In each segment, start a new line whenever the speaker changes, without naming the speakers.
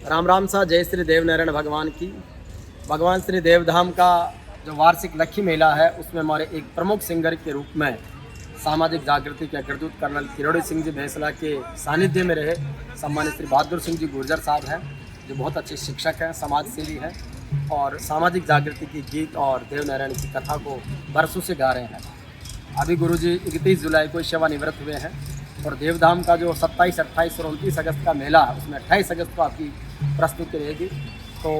राम राम सा। जय श्री देव नारायण भगवान की। भगवान श्री देवधाम का जो वार्षिक लक्ष्मी मेला है उसमें हमारे एक प्रमुख सिंगर के रूप में सामाजिक जागृति के अग्रदूत कर्नल किरोड़ी सिंह जी भैंसला के सानिध्य में रहे सम्मानित श्री बहादुर सिंह जी गुर्जर साहब हैं, जो बहुत अच्छे शिक्षक हैं, समाजसेवी हैं और सामाजिक जागृति की गीत और देव नारायण की कथा को बरसों से गा रहे हैं। अभी गुरुजी 31 जुलाई को सेवानिवृत्त हुए हैं और देवधाम का जो 27, 28 और 29 अगस्त का मेला है उसमें 28 अगस्त को आपकी प्रस्तुति रहेगी। तो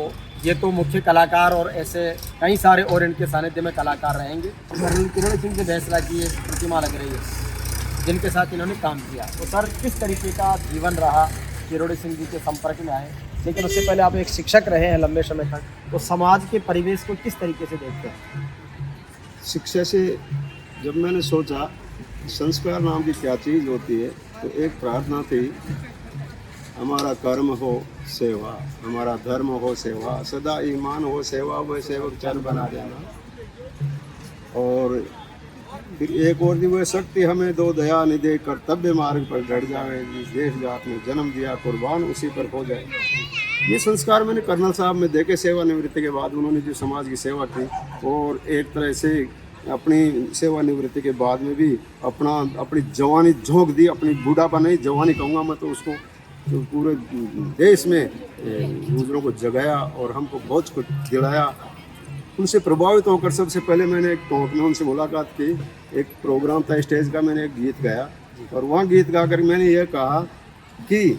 ये तो मुख्य कलाकार और ऐसे कई सारे और इनके सानिध्य में कलाकार रहेंगे। कर्नल किरोड़ी सिंह जी भैंसला की एक प्रतिमा लग रही है जिनके साथ इन्होंने काम किया। तो सर, किस तरीके का जीवन रहा, किरोड़ी सिंह जी के संपर्क में आए, लेकिन उससे पहले आप एक शिक्षक रहे हैं लंबे समय तक, तो समाज के परिवेश को किस तरीके से देखते हैं?
शिक्षा से जब मैंने सोचा संस्कार नाम की क्या चीज़ होती है, तो एक प्रार्थना थी, हमारा कर्म हो सेवा, हमारा धर्म हो सेवा, सदा ईमान हो सेवा, वह सेवक चर बना देना। और फिर एक और दी, वह शक्ति हमें दो दया निधे, कर्तव्य मार्ग पर डट जाएगी, देश जात में जन्म दिया कुर्बान उसी पर हो जाए। ये संस्कार मैंने कर्नल साहब में देखे सेवानिवृत्ति के बाद। उन्होंने जो समाज की सेवा की और एक तरह से अपनी सेवानिवृत्ति के बाद में भी अपनी जवानी झोंक दी, अपनी बूढ़ापा नहीं जवानी कहूँगा मैं तो उसको, तो पूरे देश में दूसरों को जगाया और हमको बहुत कुछ दिलाया। उनसे प्रभावित होकर सबसे पहले मैंने एक टोंक में उनसे मुलाकात की। एक प्रोग्राम था स्टेज का, मैंने एक गीत गाया और वहाँ गीत गाकर मैंने ये कहा कि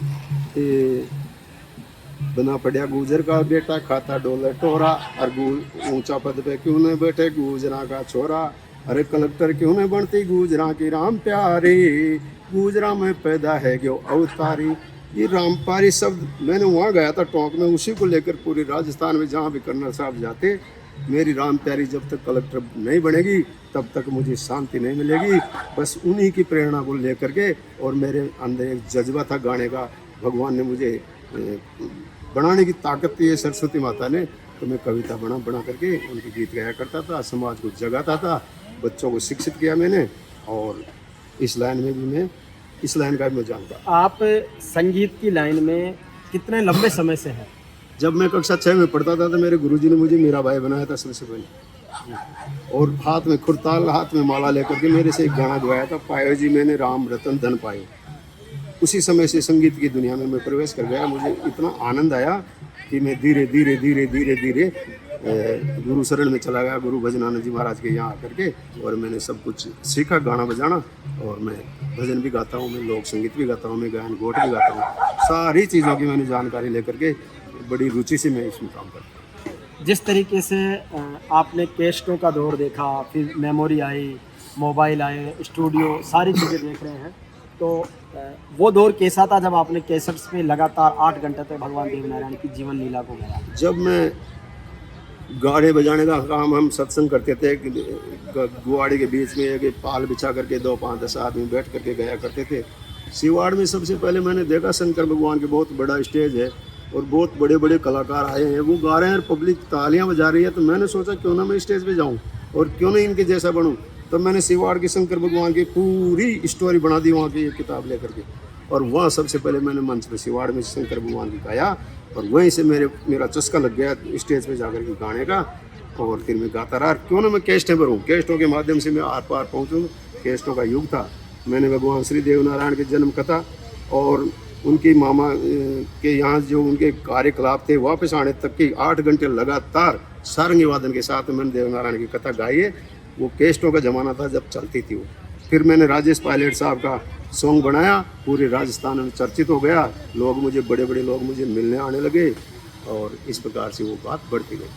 बना पड़िया गुजर का बेटा, खाता डोलर टोरा, और ऊंचा पद पे क्यों न बैठे गुजरा का छोरा, अरे कलेक्टर क्यों न बनती गुजरा की राम प्यारी, गुजरा में पैदा है क्यों अवतारी। ये रामपारी शब्द मैंने वहाँ गया था टोंक में, उसी को लेकर पूरे राजस्थान में जहाँ भी कर्नल साहब जाते, मेरी राम प्यारी जब तक कलेक्टर नहीं बनेगी तब तक मुझे शांति नहीं मिलेगी। बस उन्हीं की प्रेरणा को लेकर के, और मेरे अंदर एक जज्बा था गाने का, भगवान ने मुझे बनाने की ताकत दी है, सरस्वती माता ने। तो मैं कविता बना करके उनके गीत गाया करता था, समाज को जगाता था, बच्चों को शिक्षित किया मैंने, और इस लाइन में भी मैं, इस लाइन का भी मैं जानता।
आप संगीत की लाइन में कितने लंबे समय से हैं?
जब मैं कक्षा 6 में पढ़ता था तो मेरे गुरुजी ने मुझे मीराबाई बनाया था सबसे पहले, और हाथ में खुरताल, हाथ में माला लेकर के मेरे से एक गाना गवाया था, पायो जी मैंने राम रतन धन पायो। उसी समय से संगीत की दुनिया में मैं प्रवेश कर गया। मुझे इतना आनंद आया कि मैं धीरे धीरे धीरे धीरे धीरे गुरु शरण में चला गया, गुरु भजनानंद जी महाराज के यहाँ आकर के, और मैंने सब कुछ सीखा, गाना बजाना, और मैं भजन भी गाता हूँ, मैं लोक संगीत भी गाता हूँ, मैं गायन गोट भी गाता हूँ। सारी चीज़ों की मैंने जानकारी लेकर के बड़ी रुचि से मैं इसमें काम करता हूँ।
जिस तरीके से आपने कैसेटों का दौर देखा, फिर मेमोरी आई, मोबाइल आए, स्टूडियो, सारी चीज़ें देख रहे हैं, तो वो दौर कैसा था जब आपने कैसेट्स पे लगातार 8 घंटे तक भगवान देवनारायण की जीवन लीला को गाया?
जब मैं गाड़े बजाने का काम, हम सत्संग करते थे, गुआड़ी के बीच में एक पाल बिछा करके 2, 5, 10 आदमी बैठ करके गाया करते थे। सिवाड़ में सबसे पहले मैंने देखा शंकर भगवान के बहुत बड़ा स्टेज है और बहुत बड़े बड़े कलाकार आए हैं, वो गा रहे हैं और पब्लिक तालियां बजा रही है। तो मैंने सोचा क्यों ना मैं स्टेज पे जाऊं और क्यों ना इनके जैसा बनूं। तो मैंने सिवाड़ के शंकर भगवान की पूरी स्टोरी बना दी वहाँ की एक किताब लेकर के, और वहाँ सबसे पहले मैंने मंच पे सिवाड़ में शंकर भगवान की गाया, और वहीं से मेरा चस्का लग गया स्टेज पे जाकर के गाने का, और फिर मैं गाता रहा। क्यों ना मैं कैस्टें भरूँ, कैस्टों के माध्यम से मैं आर पार पहुँचूँ। कैस्टों का युग था। मैंने भगवान श्री देवनारायण की जन्म कथा और उनकी मामा के यहाँ जो उनके कार्यकलाप थे वापस आने तक की 8 घंटे लगातार सारंगी वादन के साथ मैंने देवनारायण की कथा गाई है। वो कैस्टों का ज़माना था जब चलती थी वो। फिर मैंने राजेश पायलट साहब का सॉन्ग बनाया, पूरे राजस्थान में चर्चित हो गया, लोग मुझे, बड़े बड़े लोग मुझे मिलने आने लगे, और इस प्रकार से वो बात बढ़ती गई।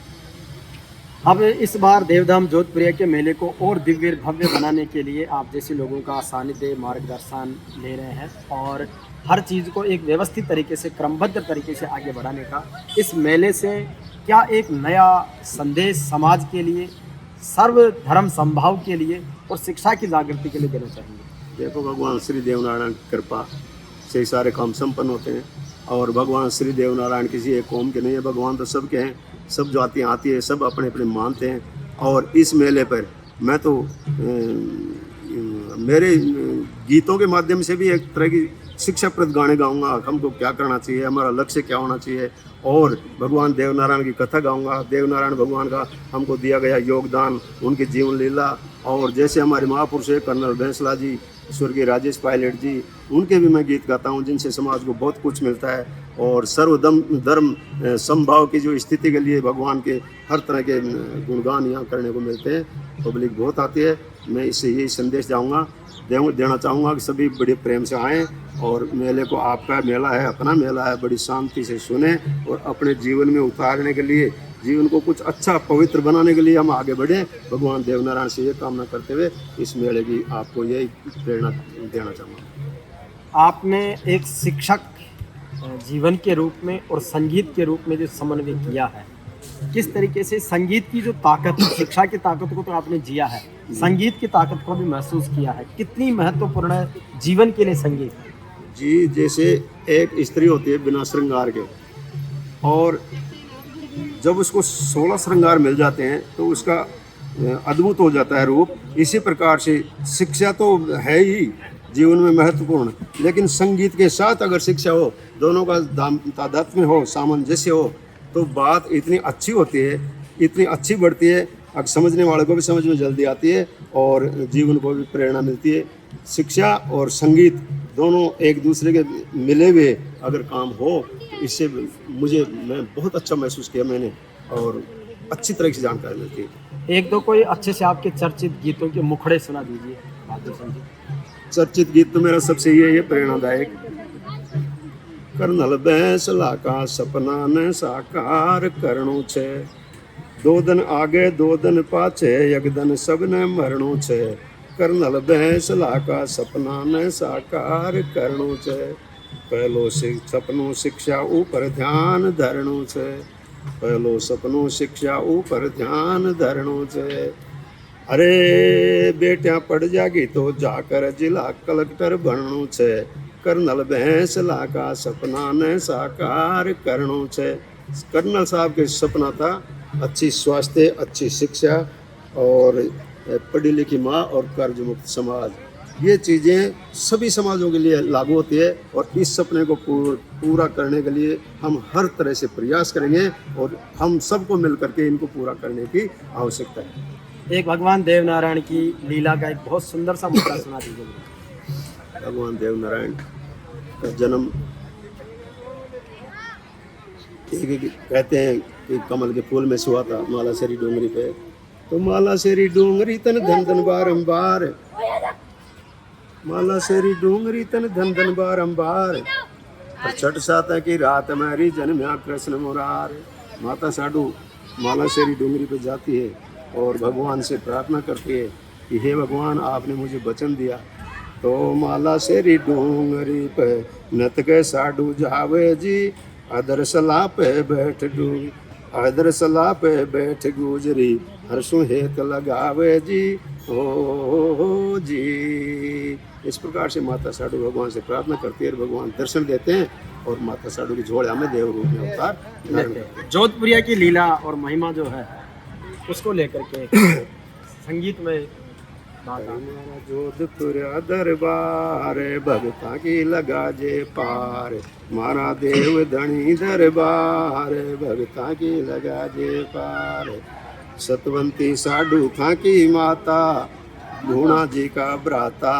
अब इस बार देवधाम जोधपुर के मेले को और दिव्य भव्य बनाने के लिए आप जैसे लोगों का सानिध्य, मार्गदर्शन ले रहे हैं, और हर चीज़ को एक व्यवस्थित तरीके से, क्रमबद्ध तरीके से आगे बढ़ाने का, इस मेले से क्या एक नया संदेश समाज के लिए, सर्वधर्म संभाव के लिए और शिक्षा की जागृति के लिए देना चाहेंगे?
देखो, भगवान श्री देवनारायण की कृपा से सारे काम संपन्न होते हैं, और भगवान श्री देवनारायण किसी एक कौम के नहीं है, भगवान तो सबके हैं, सब जातियाँ आती है, सब अपने अपने मानते हैं। और इस मेले पर मैं तो मेरे गीतों के माध्यम से भी एक तरह की शिक्षाप्रद गाने गाऊंगा, हमको क्या करना चाहिए, हमारा लक्ष्य क्या होना चाहिए, और भगवान देवनारायण की कथा गाऊंगा, देवनारायण भगवान का हमको दिया गया योगदान, उनकी जीवन लीला, और जैसे हमारे महापुरुष है कर्नल बैंसला जी, स्वर्गीय राजेश पायलट जी, उनके भी मैं गीत गाता हूँ, जिनसे समाज को बहुत कुछ मिलता है। और सर्वधर्म धर्म समभाव की जो स्थिति के लिए भगवान के हर तरह के गुणगान यहाँ करने को मिलते हैं, पब्लिक बहुत आती है। मैं इससे यही संदेश देना चाहूँगा कि सभी बड़े प्रेम से आएँ और मेले को, आपका मेला है, अपना मेला है, बड़ी शांति से सुने और अपने जीवन में उतारने के लिए, जीवन को कुछ अच्छा पवित्र बनाने के लिए हम आगे बढ़ें। भगवान देवनारायण से ये कामना करते हुए इस मेले की आपको यही प्रेरणा देना चाहूँगा।
आपने एक शिक्षक जीवन के रूप में और संगीत के रूप में जो समन्वय किया है, किस तरीके से संगीत की जो ताकत है, शिक्षा की ताकत को तो आपने जिया है, संगीत की ताकत को भी महसूस किया है, कितनी महत्वपूर्ण है जीवन के लिए संगीत?
जी, जैसे एक स्त्री होती है बिना श्रृंगार के, और जब उसको 16 श्रृंगार मिल जाते हैं तो उसका अद्भुत हो जाता है रूप। इसी प्रकार से शिक्षा तो है ही जीवन में महत्वपूर्ण, लेकिन संगीत के साथ अगर शिक्षा हो, दोनों का तादात्म्य हो, सामंजस्य हो, तो बात इतनी अच्छी होती है, इतनी अच्छी बढ़ती है, अब समझने वाले को भी समझ में जल्दी आती है और जीवन को भी प्रेरणा मिलती है। शिक्षा और संगीत दोनों एक दूसरे के मिले हुए अगर काम हो तो इससे मैं बहुत अच्छा महसूस किया मैंने, और अच्छी तरह से जानकारी मिलती है।
एक दो कोई अच्छे से आपके चर्चित गीतों के मुखड़े सुना दीजिए बहादुर जी।
चर्चित गीत तो मेरा सबसे ये है प्रेरणादायक। कर्नल बैंसला का सपना ने साकार करणो छे, दो दिन आगे दो दिन पाछे, एक दिन सबने मरणो छे। कर्नल बैंसला का सपना ने साकार करणो छे, पहलो सपनो शिक्षा ऊपर ध्यान धरणो छे, पहलो सपनो शिक्षा ऊपर ध्यान धरणो छे। अरे बेटियां पढ़ जागी तो जाकर जिला कलेक्टर बनणो छे, कर्नल बैंसला का सपना ने साकार करणो छे। कर्नल साहब के सपना था अच्छी स्वास्थ्य, अच्छी शिक्षा और पढ़ी लिखी माँ और कर्ज मुक्त समाज। ये चीज़ें सभी समाजों के लिए लागू होती है और इस सपने को पूरा करने के लिए हम हर तरह से प्रयास करेंगे और हम सबको मिल करके इनको पूरा करने की आवश्यकता है।
एक भगवान देवनारायण की लीला का एक बहुत सुंदर सा मुद्दा सुना दीजिए।
भगवान देवनारायण का जन्म कहते हैं कि कमल के फूल में हुआ था, मालाशेरी डूंगरी पे। तो मालाशेरी डूंगरी तन धन धन बारंबार, मालाशेरी डूंगरी तन धन धन बारंबार, छठ साता की रात मेरी जन्म्या कृष्ण मुरार। माता साडू मालाशेरी डूंगरी पे जाती है और भगवान से प्रार्थना करती है कि हे भगवान, आपने मुझे वचन दिया। तो मालाशेरी डूंगरी पे नत के साडू जावे जी, अदर सला पे बैठ डू, अदर सला पे बैठ गुजरी, हर्षों हेत लगावे जी ओ जी। इस प्रकार से माता साडू भगवान से प्रार्थना करती है और भगवान दर्शन देते हैं और माता साडू की झोलिया में देव रूप में अवतार धारण करते हैं।
जोधपुरिया की लीला और महिमा जो है उसको लेकर के संगीत में
हमारा जोधपुरिया दरबार, भगता की लगा जे पार, मारा देव धनी दरबार, भगता की लगा जे पार। सतवंती साडू था की माता, गुणा जी का भ्राता,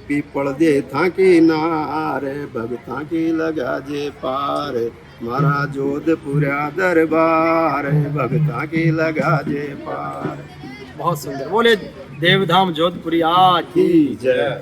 पीपल दे था की नार, भगता की लगा जे पार। मारा जोधपुरिया दरबार, भगता की लगा जे पार।
बहुत सुंदर। बोले देवधाम जोधपुरिया की जय।